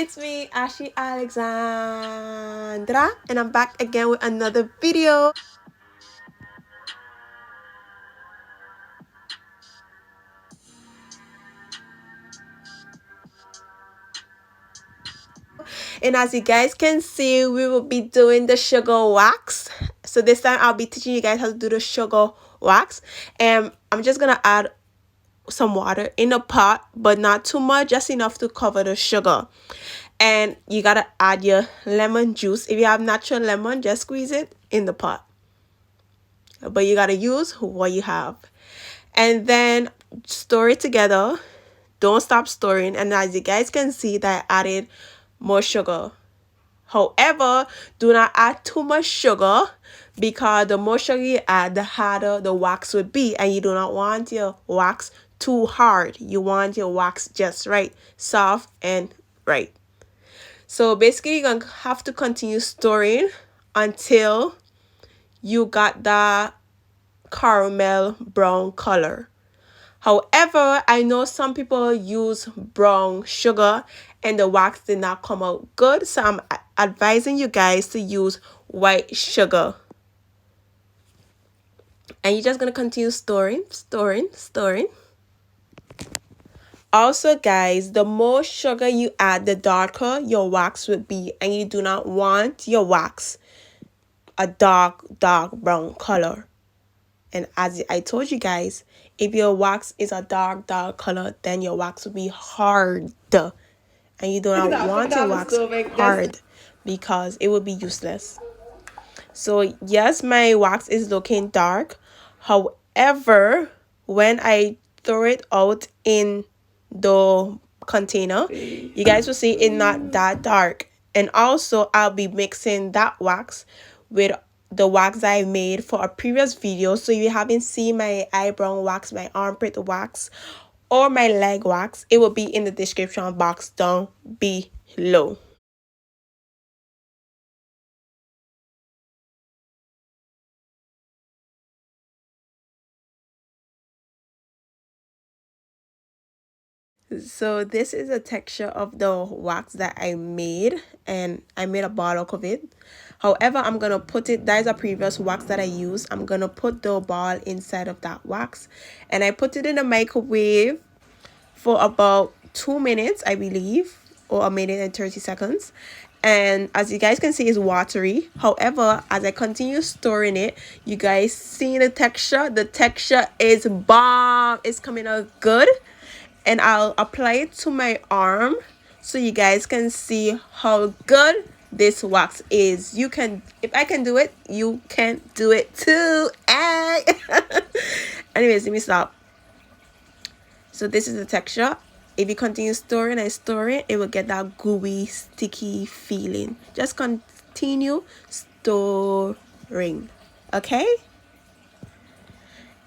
it's me, Ashley Alexandra, and I'm back again with another video. And as you guys can see, we will be doing the sugar wax. So this time I'll be teaching you guys how to do the sugar wax. And I'm just gonna add some water in a pot, but not too much, just enough to cover the sugar. And you gotta add your lemon juice. If you have natural lemon, just squeeze it in the pot, but you gotta use what you have. And then stir it together. Don't stop stirring. And as you guys can see, that I added more sugar. However, do not add too much sugar, because the more sugar you add, the harder the wax would be, and you do not want your wax too hard. You want your wax just right, soft and right. So basically, you're gonna have to continue stirring until you got the caramel brown color. However, I know some people use brown sugar and the wax did not come out good, so I'm advising you guys to use white sugar. And you're just gonna continue stirring. Also, guys, the more sugar you add, the darker your wax would be, and you do not want your wax a dark brown color. And as I told you guys, if your wax is a dark color, then your wax will be hard, and you do not want your wax hard, because it will be useless. So yes, my wax is looking dark. However, when I throw it out in the container, you guys will see it's not that dark. And also, I'll be mixing that wax with the wax I made for a previous video. So if you haven't seen my eyebrow wax, my armpit wax, or my leg wax, it will be in the description box down below. So this is the texture of the wax that I made, and I made a ball of it. However, I'm gonna put it, that is a previous wax that I used. I'm gonna put the ball inside of that wax, and I put it in the microwave for about 2 minutes, I believe, or a minute and 30 seconds. And as you guys can see, it's watery. However, as I continue stirring it, you guys see the texture is bomb. It's coming out good. And I'll apply it to my arm so you guys can see how good this wax is. You can, if I can do it, you can do it too. Anyways, let me stop. So this is the texture. If you continue stirring and stirring, it will get that gooey, sticky feeling. Just continue stirring, okay?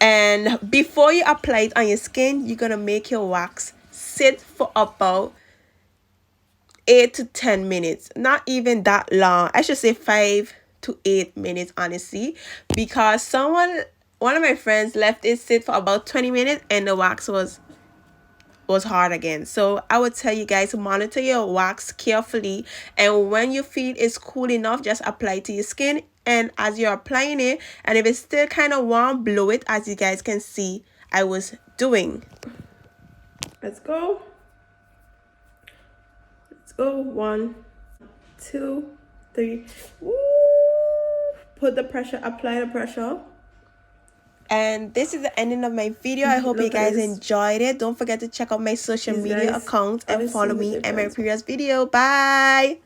And before you apply it on your skin, you're gonna make your wax sit for about 8 to 10 minutes. Not even that long. I should say 5 to 8 minutes, honestly, because one of my friends left it sit for about 20 minutes and the wax was hard again. So I would tell you guys to monitor your wax carefully, and when you feel it's cool enough, just apply it to your skin. And as you're applying it, and if it's still kind of warm, blow it, as you guys can see I was doing. Let's go. 1, 2, 3. Woo! Put the pressure, apply the pressure. And this is the ending of my video. I hope you guys enjoyed it. Don't forget to check out my social media accounts and follow me in my previous video. Bye.